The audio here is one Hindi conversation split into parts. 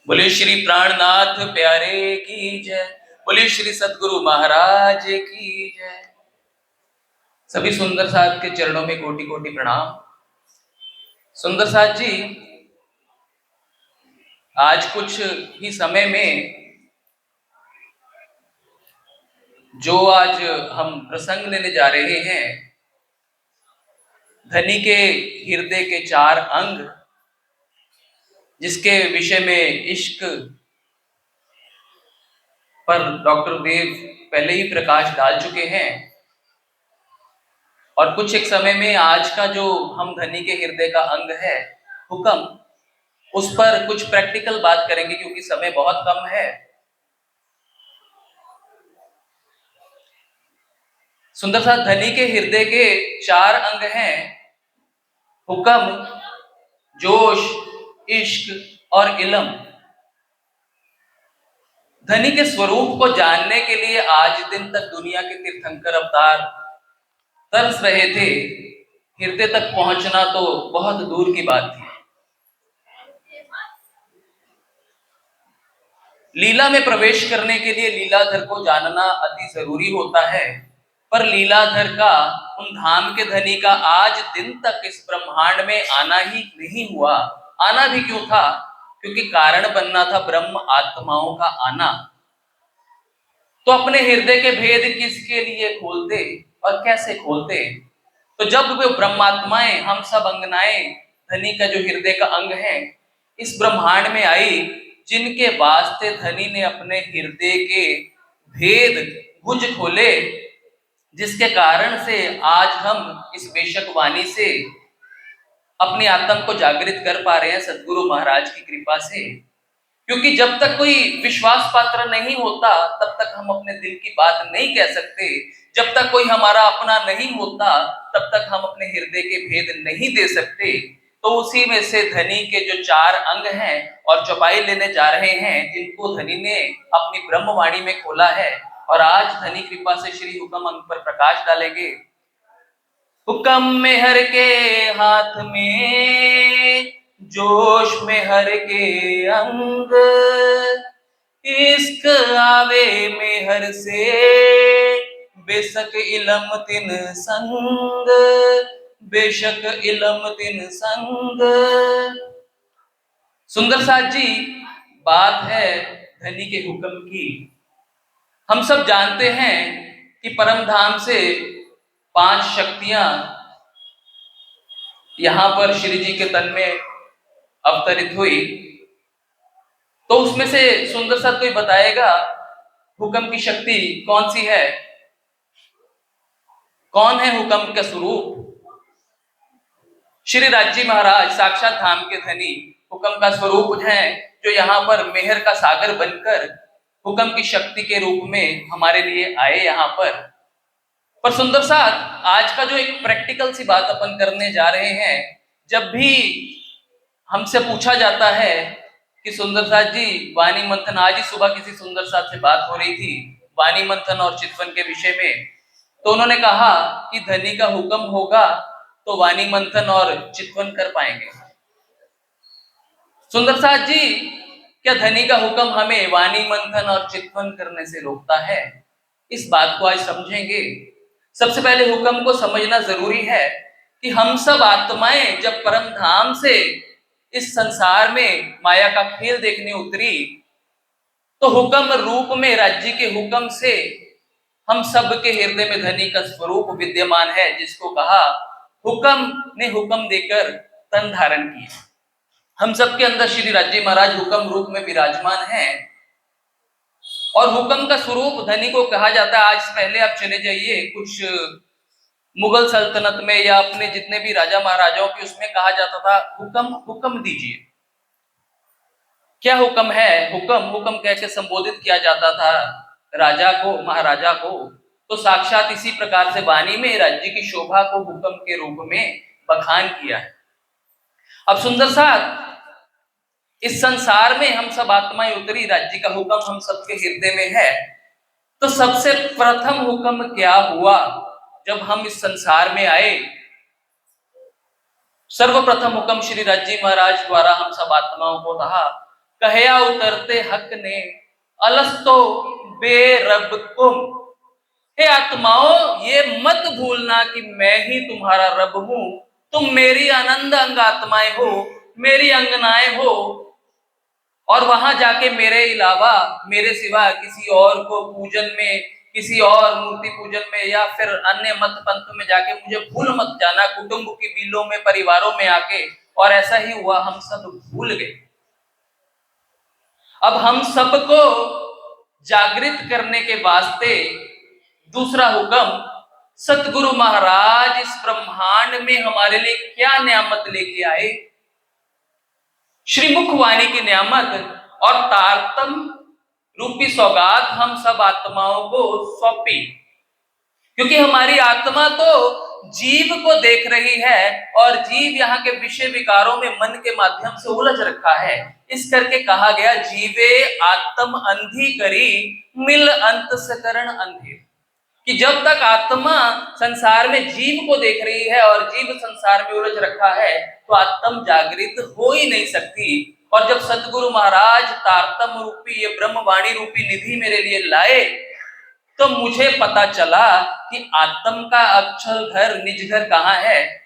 बोले श्री प्राणनाथ प्यारे की जय। बोले श्री सद्गुरु महाराज की जय। सभी सुंदर साथ के चरणों में कोटि कोटि प्रणाम। सुंदर साथ जी, आज कुछ ही समय में जो आज हम प्रसंग लेने जा रहे हैं, धनी के हृदय के 4 अंग, जिसके विषय में इश्क पर डॉक्टर देव पहले ही प्रकाश डाल चुके हैं। और कुछ एक समय में आज का जो हम धनी के हृदय का अंग है हुक्म, उस पर कुछ प्रैक्टिकल बात करेंगे क्योंकि समय बहुत कम है। सुंदर सा धनी के हृदय के 4 अंग हैं, हुक्म, जोश, इश्क और इलम। धनी के स्वरूप को जानने के लिए आज दिन तक दुनिया के तीर्थंकर अवतार तरस रहे थे। हृदय तक पहुंचना तो बहुत दूर की बात थी। लीला में प्रवेश करने के लिए लीलाधर को जानना अति जरूरी होता है, पर लीलाधर का, उन धाम के धनी का आज दिन तक इस ब्रह्मांड में आना ही नहीं हुआ। आना भी क्यों था? क्योंकि कारण बनना था ब्रह्म आत्माओं का आना। तो अपने हृदय के भेद किसके लिए खोलते और कैसे खोलते? तो जब वे ब्रह्मात्माएं, हम सब अंगनाएं, धनी का जो हृदय का अंग है, इस ब्रह्मांड में आई, जिनके वास्ते धनी ने अपने हृदय के भेद भुज खोले, जिसके कारण से आज हम इस बेशक वाणी से अपनी आत्मा को जागृत कर पा रहे हैं सद्गुरु महाराज की कृपा से। क्योंकि जब तक कोई विश्वास पात्र नहीं होता तब तक हम अपने दिल की बात नहीं कह सकते। जब तक कोई हमारा अपना नहीं होता तब तक हम अपने हृदय के भेद नहीं दे सकते। तो उसी में से धनी के जो 4 अंग हैं और चौपाई लेने जा रहे हैं, जिनको धनी ने अपनी ब्रह्मवाणी में खोला है, और आज धनी कृपा से श्री हुक्म अंग पर प्रकाश डालेंगे। हुक्म में हर के हाथ में, जोश में हर के अंग, इश्क आवे में हर से, बेशक इलम तिन संग, बेशक इलम तिन संग। सुंदर साथ जी, बात है धनी के हुक्म की। हम सब जानते हैं कि परम धाम से 5 शक्तियां यहां पर श्री जी के तन में अवतरित हुई। तो उसमें से सुंदर सा कोई बताएगा हुक्म की शक्ति कौन सी है? कौन है हुक्म का स्वरूप? श्री राज्य महाराज साक्षात धाम के धनी हुक्म का स्वरूप है, जो यहाँ पर मेहर का सागर बनकर हुक्म की शक्ति के रूप में हमारे लिए आए यहाँ पर सुंदर साथ, आज का जो एक प्रैक्टिकल सी बात अपन करने जा रहे हैं, जब भी हमसे पूछा जाता है कि सुंदर साथ जी वाणी मंथन, आज ही सुबह किसी सुंदर साथ से बात हो रही थी वाणी मंथन और चितवन के विषय में, तो उन्होंने कहा कि धनी का हुक्म होगा तो वाणी मंथन और चितवन कर पाएंगे। सुंदर साथ जी, क्या धनी का हुक्म हमें वाणी मंथन और चितवन करने से रोकता है? इस बात को आज समझेंगे। सबसे पहले हुक्म को समझना जरूरी है कि हम सब आत्माएं जब परम धाम से इस संसार में माया का खेल देखने उतरी, तो हुक्म रूप में राज्य के हुक्म से हम सब के हृदय में धनी का स्वरूप विद्यमान है, जिसको कहा हुक्म ने हुक्म देकर तन धारण किया। हम सबके अंदर श्री राज्य महाराज हुक्म रूप में विराजमान हैं और हुक्म का स्वरूप धनी को कहा जाता है। आज पहले आप चले जाइए कुछ मुगल सल्तनत में या अपने जितने भी राजा महाराजाओं के, उसमें कहा जाता था हुक्म, हुक्म दीजिए। क्या हुक्म है? हुक्म, हुक्म कह के संबोधित किया जाता था राजा को, महाराजा को। तो साक्षात इसी प्रकार से वाणी में राज्य की शोभा को हुक्म के रूप में बखान किया है। अब सुंदर साथ, इस संसार में हम सब आत्माएं उतरी, राज्य का हुक्म हम सबके हृदय में है। तो सबसे प्रथम हुक्म क्या हुआ जब हम इस संसार में आए? सर्वप्रथम हुक्म श्री राज्य महाराज द्वारा हम सब आत्माओं को रहा, कहया उतरते हक ने, अलस्तो बेरब कुम। हे आत्माओं, ये मत भूलना कि मैं ही तुम्हारा रब हूं, तुम मेरी आनंद अंग आत्माएं हो, मेरी अंगनाएं हो, और वहां जाके मेरे अलावा, मेरे सिवा किसी और को पूजन में, किसी और मूर्ति पूजन में या फिर अन्य मत पंथ में जाके मुझे भूल मत जाना, कुटुंब की बीलों में, परिवारों में आके। और ऐसा ही हुआ, हम सब भूल गए। अब हम सबको जागृत करने के वास्ते दूसरा हुक्म, सतगुरु महाराज इस ब्रह्मांड में हमारे लिए क्या नियामत लेके आए। श्री मुखवाणी की नियामत और तारतम रूपी सौगात हम सब आत्माओं को सौंपी, क्योंकि हमारी आत्मा तो जीव को देख रही है और जीव यहाँ के विषय विकारों में मन के माध्यम से उलझ रखा है। इस करके कहा गया, जीवे आत्म अंधी करी, मिल अंत सकरण अंधेर। कि जब तक आत्मा संसार में जीव को देख रही है और जीव संसार में उलझ रखा है, तो आत्म जागृत हो ही नहीं सकती। और जब सतगुरु महाराज तारतम रूपी, ये ब्रह्मवाणी रूपी निधि मेरे लिए लाए, तो मुझे पता चला कि आत्म का अक्षर घर, निज घर कहाँ है।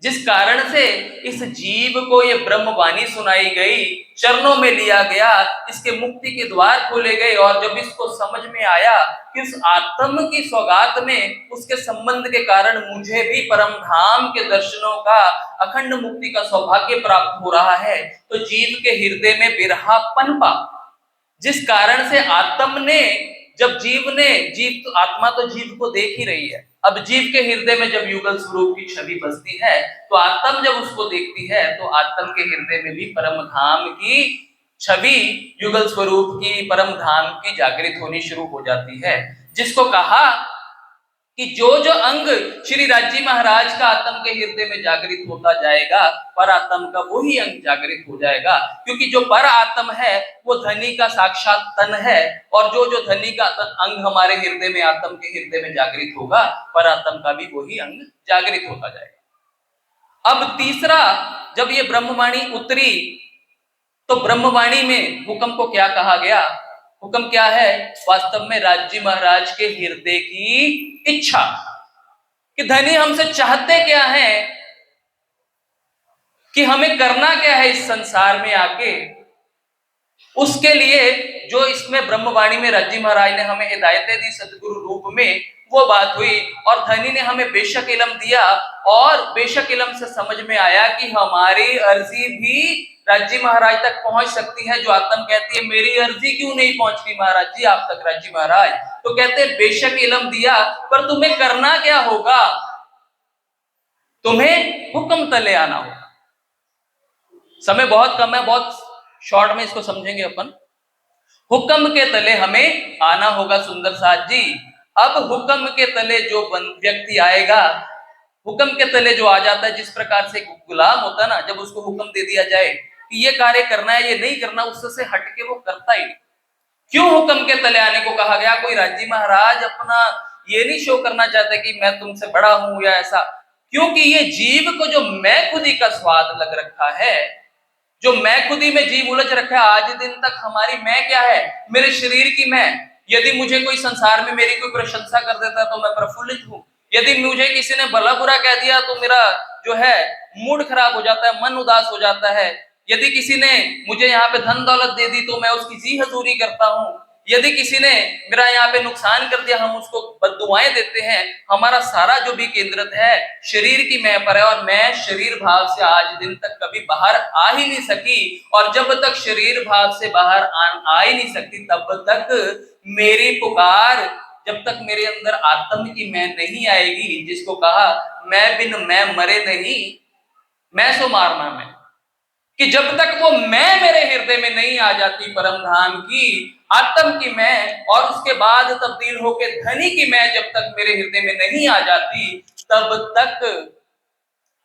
जिस कारण से इस जीव को ये ब्रह्मवाणी सुनाई गई, चरणों में लिया गया, इसके मुक्ति के द्वार खोले गए। और जब इसको समझ में आया कि उस आत्म की सौगात में, उसके संबंध के कारण मुझे भी परम धाम के दर्शनों का, अखंड मुक्ति का सौभाग्य प्राप्त हो रहा है, तो जीव के हृदय में बिरहा पनपा। जिस कारण से आत्म ने, जब जीव ने, जीव तो, आत्मा तो जीव को देख ही रही है, अब जीव के हृदय में जब युगल स्वरूप की छवि बसती है, तो आत्म जब उसको देखती है, तो आत्म के हृदय में भी परम धाम की छवि, युगल स्वरूप की, परम धाम की जागृत होनी शुरू हो जाती है। जिसको कहा कि जो जो अंग श्री राज्य महाराज का आत्म के हृदय में जागृत होता जाएगा, पर आत्म का वही अंग जागृत हो जाएगा। क्योंकि जो पर आत्म है वो धनी का साक्षात तन है, और जो जो धनी का अंग हमारे हृदय में, आत्म के हृदय में जागृत होगा, पर आत्म का भी वही अंग जागृत होता जाएगा। अब तीसरा, जब ये ब्रह्मवाणी उतरी, तो ब्रह्मवाणी में हुक्म को क्या कहा गया? हुक्म क्या है? वास्तव में राज्य महाराज के हृदय की इच्छा, कि धनी हमसे चाहते क्या है, कि हमें करना क्या है इस संसार में आके। उसके लिए जो इसमें ब्रह्मवाणी में राज्य महाराज ने हमें हिदायतें दी सदगुरु रूप में, वो बात हुई। और धनी ने हमें बेशक इल्म दिया, और बेशक इल्म से समझ में आया कि हमारी अर्जी भी राज्य महाराज तक पहुंच सकती है। जो आत्म कहती है, मेरी अर्जी क्यों नहीं पहुंचती महाराज जी आप तक राज्य महाराज? तो कहते हैं बेशक इल्म दिया, पर तुम्हें करना क्या होगा? तुम्हें हुक्म तले आना होगा। समय बहुत कम है, बहुत शॉर्ट में इसको समझेंगे अपन। हुक्म के तले हमें आना होगा सुंदर साथ जी। अब हुक्म के तले जो व्यक्ति आएगा, हुक्म के तले जो आ जाता है, जिस प्रकार से गुलाम होता है ना, जब उसको हुक्म दे दिया जाए कि ये कार्य करना है, ये नहीं करना, उससे हटके वो करता ही। क्यों हुक्म के तले आने को कहा गया? कोई राज्य महाराज अपना ये नहीं शो करना चाहते कि मैं तुमसे बड़ा हूं या ऐसा, क्योंकि ये जीव को जो मैं खुदी का स्वाद लग रखा है, जो मैं खुदी में जीव उलझ रखा है आज दिन तक। हमारी मैं क्या है? मेरे शरीर की मैं। यदि मुझे कोई संसार में मेरी कोई प्रशंसा कर देता तो मैं प्रफुल्लित हूं। यदि मुझे किसी ने भला बुरा कह दिया तो मेरा जो है मूड खराब हो जाता है, मन उदास हो जाता है। यदि किसी ने मुझे यहाँ पे धन दौलत दे दी तो मैं उसकी जी हजूरी करता हूँ। यदि किसी ने मेरा यहाँ पे नुकसान कर दिया, हम उसको बद्दुआएं देते हैं। हमारा सारा जो भी केंद्रित है शरीर की मैं पर है, और मैं शरीर भाव से आज दिन तक कभी बाहर आ ही नहीं सकी। और जब तक शरीर भाव से बाहर आ ही नहीं सकती, तब तक मेरी पुकार, जब तक मेरे अंदर आत्म की मैं नहीं आएगी, जिसको कहा मैं बिन मैं मरे नहीं, मैं सो मारना मैं, कि जब तक वो मैं मेरे हृदय में नहीं आ जाती, परम धाम की आत्म की मैं, और उसके बाद तब्दील होके धनी की मैं जब तक मेरे हृदय में नहीं आ जाती, तब तक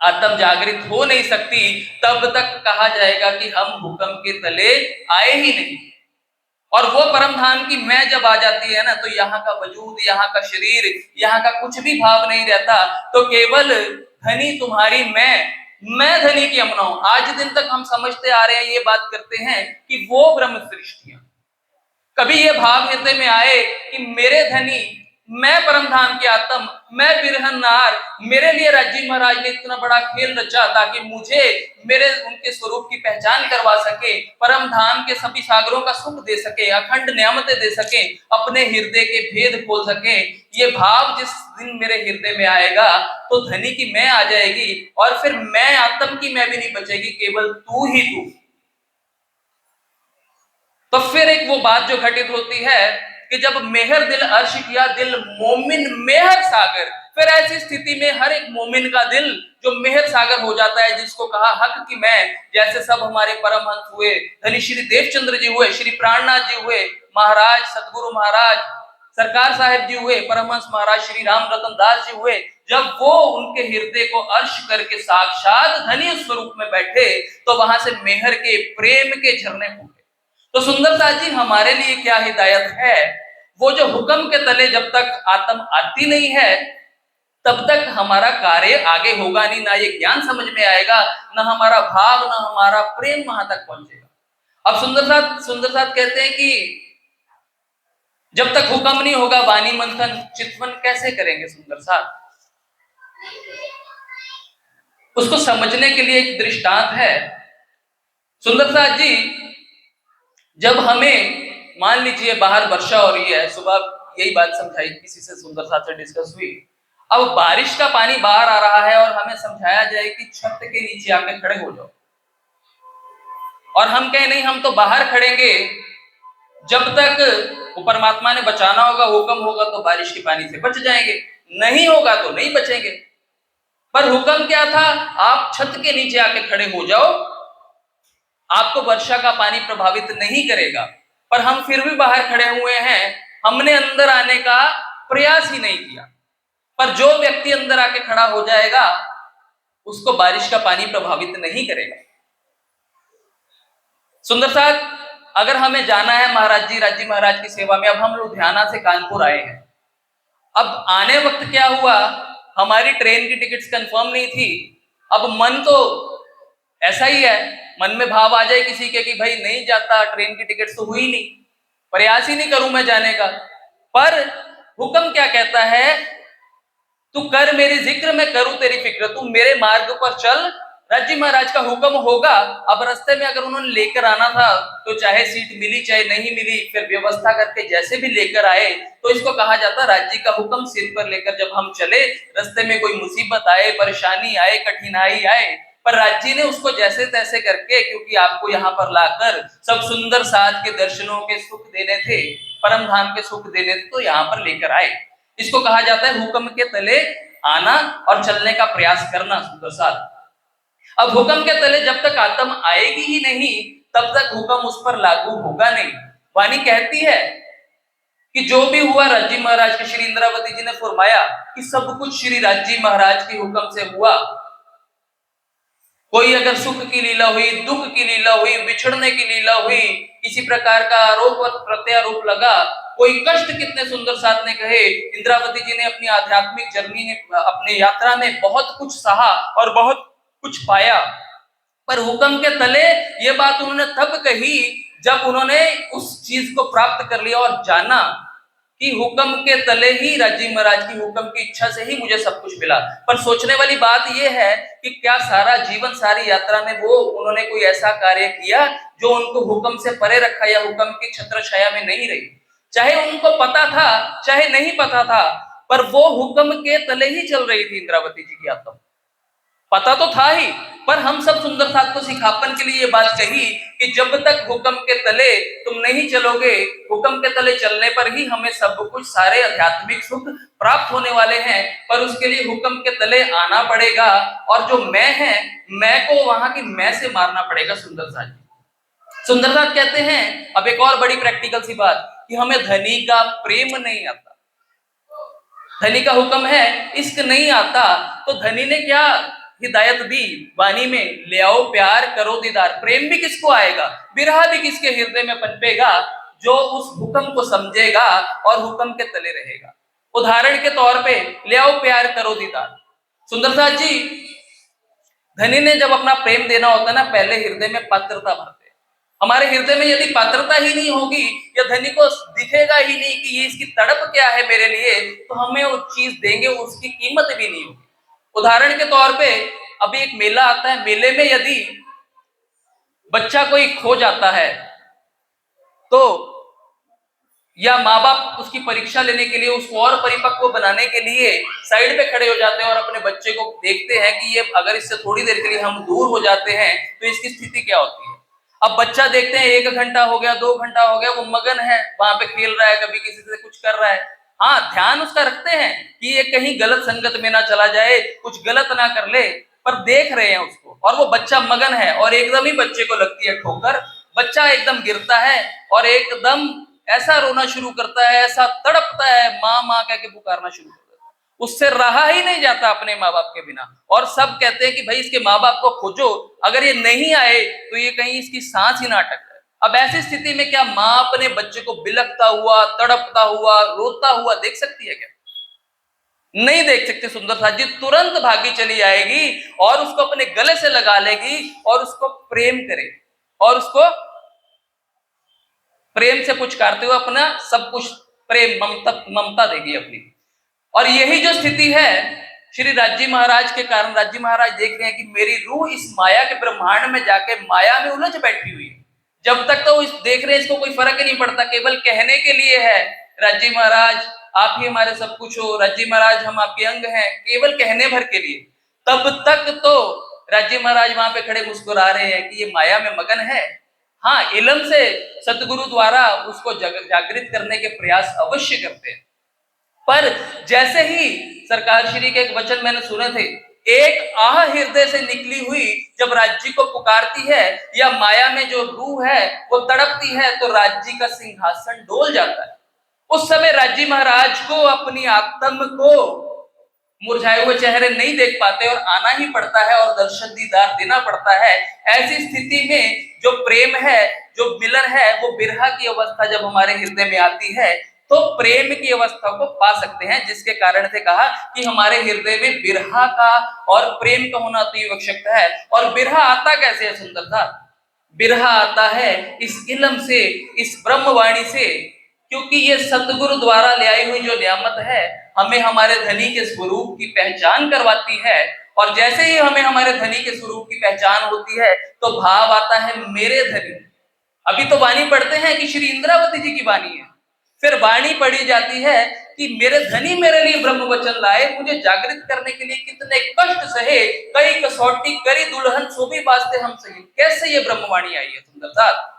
आत्म जागृत हो नहीं सकती। तब तक कहा जाएगा कि हम हुक्म के तले आए ही नहीं। और वो परम धाम की मैं जब आ जाती है ना, तो यहाँ का वजूद, यहाँ का शरीर, यहाँ का कुछ भी भाव नहीं रहता। तो केवल धनी तुम्हारी मैं, मैं धनी की अमना हूं। आज दिन तक हम समझते आ रहे हैं, ये बात करते हैं कि वो ब्रह्म सृष्टियां। कभी ये भाव हृदय में आए कि मेरे धनी, मैं परम धाम के आत्म, मैं बिरहन नार, मेरे लिए राज्य महाराज ने इतना बड़ा खेल रचा ताकि मुझे मेरे उनके स्वरूप की पहचान करवा सके, परम धाम के सभी सागरों का सुख दे सके, अखंड नियामतें दे सके, अपने हृदय के भेद खोल सके। ये भाव जिस दिन मेरे हृदय में आएगा तो धनी की मैं आ जाएगी और फिर मैं आत्म की मैं भी नहीं बचेगी, केवल तू ही तू। तो फिर एक वो बात जो घटित होती है कि जब मेहर दिल अर्श किया दिल मोमिन मेहर सागर, फिर ऐसी स्थिति में हर एक मोमिन का दिल जो मेहर सागर हो जाता है, जिसको कहा हक की मैं, जैसे सब हमारे परमहंस हुए, धनी श्री देवचंद्र जी हुए, श्री प्राणनाथ जी हुए, महाराज सतगुरु महाराज सरकार साहिब जी हुए, परमहंस महाराज श्री राम रतन दास जी हुए, जब वो उनके हृदय को अर्श करके साक्षात धनी स्वरूप में बैठे तो वहां से मेहर के प्रेम के झरने फूटे। तो सुंदरदास जी हमारे लिए क्या हिदायत है, वो जो हुक्म के तले जब तक आत्म आती नहीं है तब तक हमारा कार्य आगे होगा नहीं, ना ये ज्ञान समझ में आएगा, ना हमारा भाव, ना हमारा प्रेम वहां तक पहुंचेगा। अब सुंदरदास कहते हैं कि जब तक हुक्म नहीं होगा वाणी मंथन चितवन कैसे करेंगे। सुंदरदास उसको समझने के लिए एक दृष्टांत है। सुंदरदास जी जब हमें मान लीजिए बाहर वर्षा हो रही है, सुबह यही बात समझाई किसी से, सुंदरदास से डिस्कस हुई, अब बारिश का पानी बाहर आ रहा है और हमें समझाया जाए कि छत के नीचे आके खड़े हो जाओ, और हम कहें नहीं हम तो बाहर खड़ेंगे, जब तक वो परमात्मा ने बचाना होगा, हुक्म होगा तो बारिश के पानी से बच जाएंगे, नहीं होगा तो नहीं बचेंगे। पर हुक्म क्या था, आप छत के नीचे आके खड़े हो जाओ, आपको वर्षा का पानी प्रभावित नहीं करेगा। पर हम फिर भी बाहर खड़े हुए हैं, हमने अंदर आने का प्रयास ही नहीं किया। पर जो व्यक्ति अंदर आके खड़ा हो जाएगा उसको बारिश का पानी प्रभावित नहीं करेगा। सुंदरदास अगर हमें जाना है महाराज जी राज्य महाराज की सेवा में, अब हम लुधियाना से कानपुर आए हैं, अब आने वक्त क्या हुआ, हमारी ट्रेन की टिकट्स कंफर्म नहीं थी। अब मन तो ऐसा ही है, मन में भाव आ जाए किसी के कि भाई नहीं जाता, ट्रेन की टिकट तो हुई नहीं, प्रयास ही नहीं करूं मैं जाने का। पर हुक्म क्या कहता है, तू कर मेरी जिक्र मैं करूं तेरी फिक्र, तू मेरे मार्ग पर चल, राज्य महाराज का हुक्म होगा। अब रास्ते में अगर उन्होंने लेकर आना था तो चाहे सीट मिली चाहे नहीं मिली, फिर व्यवस्था करके जैसे भी लेकर आए, तो इसको कहा जाता राज्य का हुक्म सिर पर लेकर जब हम चले, रास्ते में कोई मुसीबत आए, परेशानी आए, कठिनाई आए, पर राज्य ने उसको जैसे तैसे करके, क्योंकि आपको यहाँ पर लाकर सब सुंदर साथ के दर्शनों के सुख देने थे, परम धाम के सुख देने थे, तो यहाँ पर लेकर आए। इसको कहा जाता है हुक्म के तले आना और चलने का प्रयास करना। सुंदर साथ अब हुक्म के तले जब तक आत्म आएगी ही नहीं तब तक हुक्म उस पर लागू होगा नहीं। वाणी कहती है कि जो भी हुआ राज्य महाराज के, श्री इंद्रावती जी ने फरमाया कि सब कुछ श्री राज्य महाराज के हुक्म से हुआ। कोई अगर सुख की लीला हुई, दुख की लीला हुई, बिछड़ने की लीला हुई, किसी प्रकार का आरोप और प्रत्यारोप लगा, कोई कष्ट कितने सुंदर साथ ने कहे, इंद्रावती जी ने अपनी आध्यात्मिक जर्नी ने, अपने यात्रा में बहुत कुछ सहा और बहुत कुछ पाया। पर हुक्म के तले ये बात उन्होंने तब कही जब उन्होंने उस चीज को प्राप्त कर लिया और जाना कि हुक्म के तले ही राज्य महाराज की हुक्म की इच्छा से ही मुझे सब कुछ मिला। पर सोचने वाली बात यह है कि क्या सारा जीवन, सारी यात्रा में वो उन्होंने कोई ऐसा कार्य किया जो उनको हुक्म से परे रखा या हुक्म की छत्र छाया में नहीं रही। चाहे उनको पता था चाहे नहीं पता था, पर वो हुक्म के तले ही चल रही थी इंद्रावती जी की आत्मा। पता तो था ही, पर हम सब सुंदर साथ को सिखापन के लिए ये बात कही कि जब तक हुक्म के तले तुम नहीं चलोगे, हुक्म के तले चलने पर ही हमें सब कुछ, सारे आध्यात्मिक सुख प्राप्त होने वाले हैं। पर उसके लिए हुक्म के तले आना पड़ेगा और जो मैं है, मैं को वहां की मैं से मारना पड़ेगा। सुंदर साथ कहते हैं अब एक और बड़ी प्रैक्टिकल सी बात कि हमें धनी का प्रेम नहीं आता, धनी का हुक्म है, इश्क नहीं आता, तो धनी ने क्या हिदायत दी वाणी में, ले आओ प्यार करो दीदार। प्रेम भी किसको आएगा, विरह भी किसके हृदय में पनपेगा, जो उस हुक्म को समझेगा और हुक्म के तले रहेगा। उदाहरण के तौर पे ले आओ प्यार करो दीदार। सुंदरदास जी धनी ने जब अपना प्रेम देना होता है ना, पहले हृदय में पात्रता भरते हैं। हमारे हृदय में यदि पात्रता ही नहीं होगी या धनी को दिखेगा ही नहीं कि ये इसकी तड़प क्या है मेरे लिए, तो हमें वो चीज देंगे उसकी कीमत भी नहीं होगी। उदाहरण के तौर पे अभी एक मेला आता है, मेले में यदि बच्चा कोई खो जाता है तो या माँ बाप उसकी परीक्षा लेने के लिए, उसको और परिपक्व बनाने के लिए साइड पे खड़े हो जाते हैं और अपने बच्चे को देखते हैं कि ये अगर इससे थोड़ी देर के लिए हम दूर हो जाते हैं तो इसकी स्थिति क्या होती है। अब बच्चा देखते हैं 1 घंटा हो गया, 2 घंटा हो गया, वो मगन है, वहां पे खेल रहा है, कभी किसी से कुछ कर रहा है। हाँ, ध्यान उसका रखते हैं कि ये कहीं गलत संगत में ना चला जाए, कुछ गलत ना कर ले, पर देख रहे हैं उसको, और वो बच्चा मगन है और एकदम ही बच्चे को लगती है ठोकर, बच्चा एकदम गिरता है और एकदम ऐसा रोना शुरू करता है, ऐसा तड़पता है, माँ माँ कह के पुकारना शुरू करता है, उससे रहा ही नहीं जाता अपने माँ बाप के बिना। और सब कहते हैं कि भाई इसके माँ बाप को खोजो, अगर ये नहीं आए तो ये कहीं इसकी सांस ही ना अटक जाए। अब ऐसी स्थिति में क्या माँ अपने बच्चे को बिलखता हुआ, तड़पता हुआ, रोता हुआ देख सकती है क्या? नहीं देख सकते। सुंदर साथ जी तुरंत भागी चली आएगी और उसको अपने गले से लगा लेगी और उसको प्रेम करेगी और उसको प्रेम से पुचकारते हुए अपना सब कुछ प्रेम ममता देगी अपनी। और यही जो स्थिति है श्री राज्य महाराज के कारण, राज्य महाराज देख रहे हैं कि मेरी रूह इस माया के ब्रह्मांड में जाके माया में उलझ बैठी हुई है। जब तक तो इस देख रहे हैं इसको कोई फर्क ही नहीं पड़ता, केवल कहने के लिए है राज्य महाराज आप ही हमारे सब कुछ हो, राज्य महाराज हम आपके अंग हैं, केवल कहने भर के लिए। तब तक तो राज्य महाराज वहां पे खड़े मुस्कुरा रहे हैं कि ये माया में मगन है। हाँ, इलम से सतगुरु द्वारा उसको जागृत करने के प्रयास अवश्य करते हैं। पर जैसे ही सरकार श्री के एक वचन मैंने सुने थे, एक आह हृदय से निकली हुई जब राज्य को पुकारती है या माया में जो रूह है वो तड़पती है, तो राज्य का सिंहासन डोल जाता है। उस समय राज्य महाराज को अपनी आत्म को मुरझाए हुए चेहरे नहीं देख पाते और आना ही पड़ता है और दर्शन दीदार देना पड़ता है। ऐसी स्थिति में जो प्रेम है, जो मिलन है, वो बिरहा की अवस्था जब हमारे हृदय में आती है तो प्रेम की अवस्था को पा सकते हैं, जिसके कारण से कहा कि हमारे हृदय में बिरहा का और प्रेम का होना अति आवश्यक है। और बिरहा आता कैसे है सुंदर था? बिरहा आता है इस इल्म से, इस ब्रह्मवाणी से, क्योंकि ये सतगुरु द्वारा ले आई हुई जो नियामत है हमें हमारे धनी के स्वरूप की पहचान करवाती है। और जैसे ही हमें हमारे धनी के स्वरूप की पहचान होती है तो भाव आता है मेरे धनी। अभी तो वाणी पढ़ते हैं कि श्री इंद्रावती जी की वाणी है, फिर वाणी पढ़ी जाती है कि मेरे धनी मेरे लिए ब्रह्म वचन लाए, मुझे जागृत करने के लिए कितने कष्ट सहे, कई कसौटी करी दुल्हन सोभी वास्ते हम सही। कैसे ये ब्रह्मवाणी आई है सुंदरता?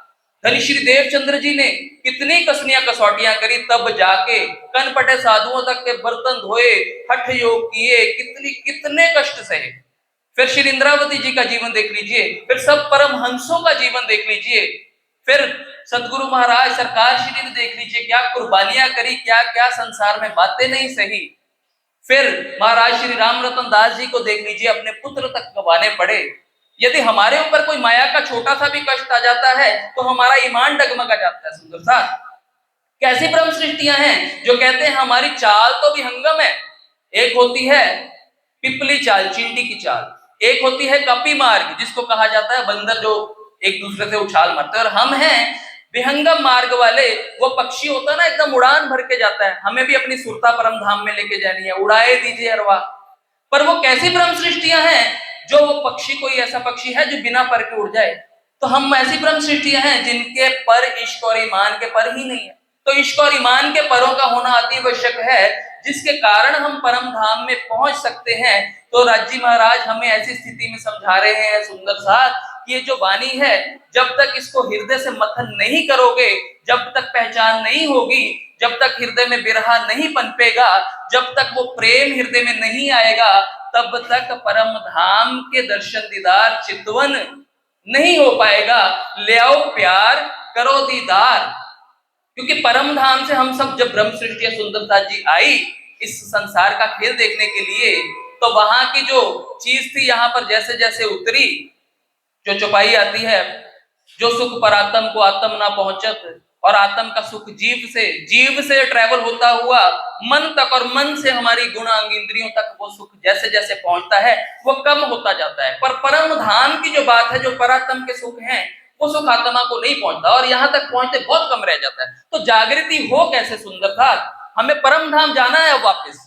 धनी श्री देवचंद्र जी ने कितनी कसनियां कसौटियां करी, तब जाके कनपटे साधुओं तक के बर्तन धोए, हठ योग किए, कितने कष्ट सहे। फिर श्री इंद्रावती जी का जीवन देख लीजिए, फिर सब परमहंसों का जीवन देख लीजिए, फिर सतगुरु महाराज सरकार श्री ने देख लीजिए क्या कुर्बानियां करी, क्या क्या संसार में बातें नहीं सही। फिर महाराज श्री राम रतन दास जी को देख लीजिए, अपने पुत्र तक गंवाने पड़े। यदि हमारे ऊपर कोई माया का छोटा सा भी कष्ट आ जाता है तो हमारा ईमान डगमगा जाता है। सुंदर सा कैसी ब्रह्म सृष्टियां हैं जो कहते हैं हमारी चाल तो विहंगम है। एक होती है पिपली चाल, चींटी की चाल, एक होती है कपी मार्ग जिसको कहा जाता है बंदर जो एक दूसरे से उछाल मारते हैं, और हम हैं विहंगम मार्ग वाले। वो पक्षी होता है ना एकदम उड़ान भर के जाता है, हमें भी अपनी सुरता परम धाम में लेके जानी है, उड़ाए दीजिए अरवा। पर वो कैसी ब्रह्म सृष्टियां हैं जो वो पक्षी, कोई ऐसा पक्षी है जो बिना पर के उड़ जाए? तो हम ऐसी ब्रह्म सृष्टियां हैं जिनके पर इश्क और ईमान के पर ही नहीं है। तो इश्क और ईमान के परों का होना अति आवश्यक है, जिसके कारण हम परम धाम में पहुंच सकते हैं। तो राज्य महाराज हमें ऐसी स्थिति में समझा रहे हैं सुंदर साथ, ये जो वाणी है जब तक इसको हृदय से मथन नहीं करोगे, जब तक पहचान नहीं होगी, जब तक हृदय में बिरहा नहीं पनपेगा, जब तक वो प्रेम हृदय में नहीं आएगा, तब तक परम धाम के दर्शन दीदार चितवन नहीं हो पाएगा। ले आओ प्यार करो दीदार, क्योंकि परम धाम से हम सब जब ब्रह्म सृष्टि सुंदरता जी आई इस संसार का खेल देखने के लिए, तो वहां की जो चीज थी यहाँ पर जैसे जैसे उतरी, जो चौपाई आती है जो सुख परात्म को आत्म ना पहुंचत, और आत्म का सुख जीव से ट्रेवल होता हुआ मन तक, और मन से हमारी गुण अंग इंद्रियों तक वो सुख जैसे जैसे पहुंचता है वो कम होता जाता है। पर परम धाम की जो बात है, जो परात्म के सुख हैं, वो सुख आत्मा को नहीं पहुंचता और यहाँ तक पहुंचते बहुत कम रह जाता है। तो जागृति हो कैसे सुंदर था, हमें परम धाम जाना है वापस।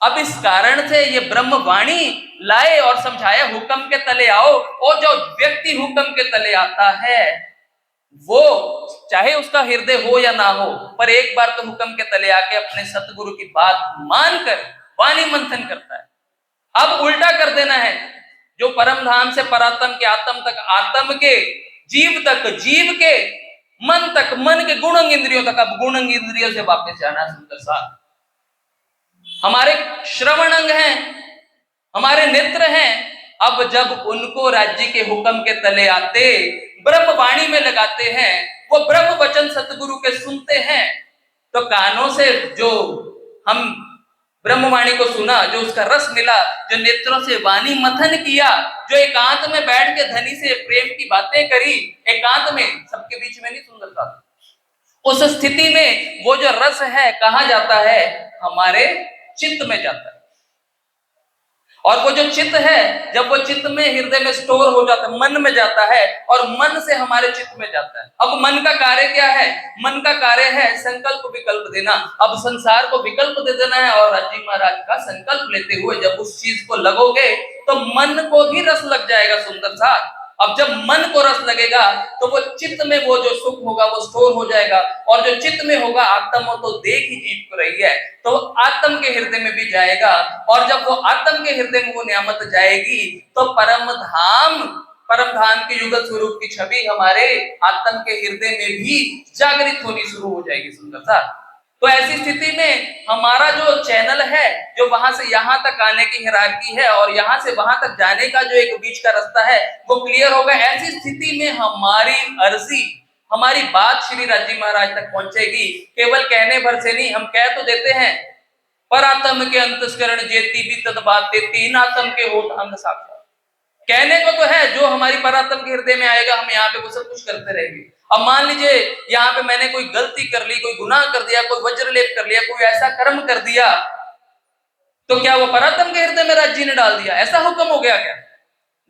अब इस कारण से ये ब्रह्म वाणी लाए और समझाया, हुक्म के तले आओ। और जो व्यक्ति हुक्म के तले आता है वो चाहे उसका हृदय हो या ना हो, पर एक बार तो हुक्म के तले आके अपने सतगुरु की बात मानकर वाणी मंथन करता है। अब उल्टा कर देना है, जो परम धाम से परात्म के आत्म तक, आत्म के जीव तक, जीव के मन तक, मन के गुण इंद्रियों तक, अब गुण इंद्रियों से वापस जाना है। सुंदर साहब, हमारे श्रवण अंग हैं, हमारे नेत्र हैं, अब जब उनको राज्य के हुक्म के तले आते, ब्रह्म वाणी में लगाते हैं, वो ब्रह्म वचन सतगुरु के सुनते हैं, तो कानों से जो हम ब्रह्मवाणी को सुना, जो उसका रस मिला, जो नेत्रों से वाणी मथन किया, जो एकांत में बैठ के धनी से प्रेम की बातें करी, एकांत में, सबके बीच में नहीं, सुंदर था, उस स्थिति में वो जो रस है कहाँ जाता है, हमारे चित्त में जाता है। और वो जो चित्त है, जब वो चित्त में, हृदय में स्टोर हो जाता है, मन में जाता है, और मन से हमारे चित्त में जाता है। अब मन का कार्य क्या है, मन का कार्य है संकल्प विकल्प देना। अब संसार को विकल्प दे देना है, और राजी महाराज का संकल्प लेते हुए जब उस चीज को लगोगे तो मन को भी रस लग जाएगा। सुंदर सा, अब जब मन को रस लगेगा तो वो चित्त में वो जो सुख होगा वो स्टोर हो जाएगा, और जो चित्त में होगा, आत्मा तो देख ही जीव को रही है, तो आत्म के हृदय में भी जाएगा, और जब वो आत्म के हृदय में वो नियामत जाएगी तो परम धाम के युगल स्वरूप की छवि हमारे आत्म के हृदय में भी जागृत होनी शुरू हो जाएगी। सुंदर सा, तो ऐसी स्थिति में हमारा जो चैनल है, जो वहां से यहां तक आने की हिरार्की है और यहां से वहां तक जाने का जो एक बीच का रास्ता है, वो क्लियर होगा। ऐसी स्थिति में हमारी अर्जी, हमारी बात श्री राजी महाराज तक पहुंचेगी। केवल कहने भर से नहीं, हम कह तो देते हैं परात्म के अंतस्करण जेती भी तद बात देती, इन आत्म के होत अंग साक्षात। कहने को तो है, जो हमारी परात्म के हृदय में आएगा हम यहाँ पे वो सब कुछ करते रहेंगे। अब मान लीजिए यहाँ पे मैंने कोई गलती कर ली, कोई गुनाह कर दिया, कोई वज्रलेप कर लिया, कोई ऐसा कर्म कर दिया, तो क्या वो परात्म के हृदय में राज्य ने डाल दिया, ऐसा हुक्म हो गया क्या?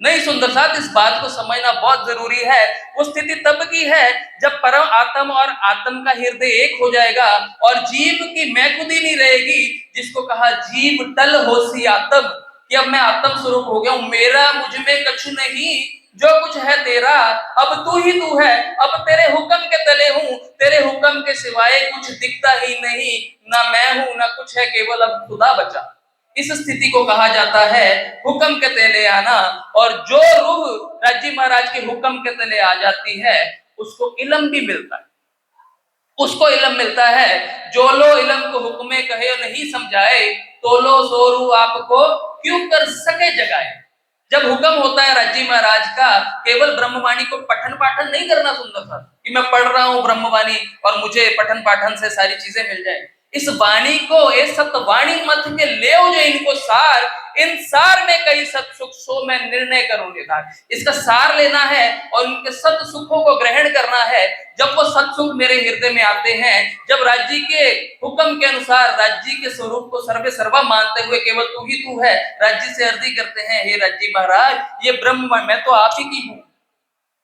नहीं सुंदर साथ, इस बात को समझना बहुत जरूरी है। वो स्थिति तब की है जब परम आत्म और आत्म का हृदय एक हो जाएगा, और जीव की मैं खुद ही नहीं रहेगी, जिसको कहा जीव टल होसी आत्म, कि अब मैं आत्म स्वरूप हो गया हूं, मेरा मुझ में कछु नहीं, जो कुछ है तेरा, अब तू ही तू है, अब तेरे हुक्म के तले हूं, तेरे हुक्म के सिवाय कुछ दिखता ही नहीं, ना मैं हूं ना कुछ है, केवल अब खुदा बचा। इस स्थिति को कहा जाता है हुक्म के तले आना। और जो रूह राज्य महाराज के हुक्म के तले आ जाती है उसको इलम भी मिलता है, उसको इलम मिलता है। जो लो इलम को हुक्मे कहे नहीं समझाए, तो लो सोरू आपको क्यों कर सके जगाए। जब हुक्म होता है राज्य महाराज का, केवल ब्रह्मवाणी को पठन पाठन नहीं करना। सुंदर सा, कि मैं पढ़ रहा हूं ब्रह्मवाणी और मुझे पठन पाठन से सारी चीजें मिल जाए। इस वाणी को, इस सतवाणी मत के ले जो इनको सार, इन सार में कई सत सुख सो मैं निर्णय करूं निधान। इसका सार लेना है और उनके सत सुखों को ग्रहण करना है। जब वो सत सुख मेरे हृदय में आते हैं, जब राज्य के हुक्म के अनुसार राज्य के स्वरूप को सर्वे सर्वा मानते हुए केवल तू ही तू है, राज्य से अर्जी करते हैं, हे राज्य महाराज, ये ब्रह्म मैं तो आप ही की हूं,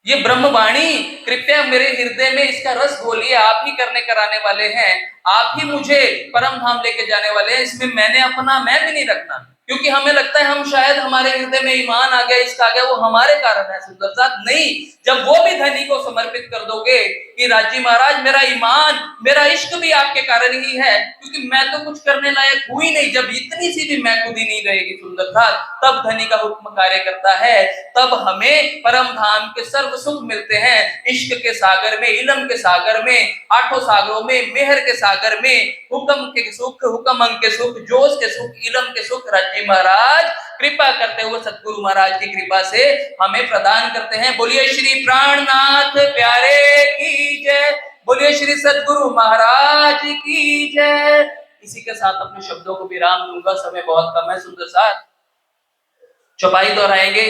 ये ब्रह्मवाणी कृपया मेरे हृदय में इसका रस घोलिए, आप ही करने कराने वाले हैं, आप ही मुझे परम धाम लेके जाने वाले हैं। इसमें मैंने अपना मैं भी नहीं रखना, क्योंकि हमें लगता है हम शायद हमारे हृदय में ईमान आ गया, इसका आ गया, वो हमारे कारण है। सुंदर साथ नहीं, जब वो भी धनी को समर्पित कर दोगे कि राज्य महाराज मेरा ईमान, मेरा इश्क भी आपके कारण ही है, क्योंकि मैं तो कुछ करने लायक हुई नहीं, जब इतनी सी भी मैं खुद ही नहीं रहेगी सुंदर साथ, तब धनी का हुक्म कार्य करता है, तब हमें परम धाम के सर्व सुख मिलते हैं। इश्क के सागर में, इलम के सागर में, आठों सागरों में, मेहर के सागर में, हुक्म के सुख, हुक्म अंग के सुख, जोश के सुख, इलम के सुख राज्य महाराज कृपा करते हुए सतगुरु महाराज की कृपा से हमें प्रदान करते हैं। बोलिए श्री प्राणनाथ प्यारे की जय, बोलिए श्री सतगुरु महाराज की जय। इसी के साथ अपने शब्दों को विराम दूंगा, समय बहुत कम है। सुंदर साथ, चौपाई दोहराएंगे।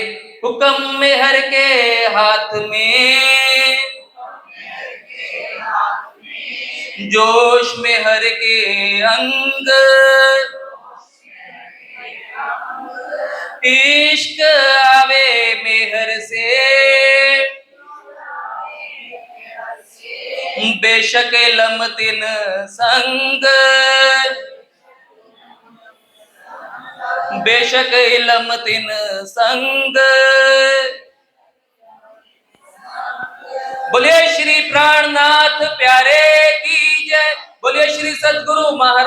हुक्म में हर के हाथ में, जोश में हर के अंग, इश्क आवे मेहर से, बेशक लमतिन संग, बेशक लमतिन संग। बोलिए श्री प्राणनाथ प्यारे की जय, बोलिए श्री सद्गुरु महाराज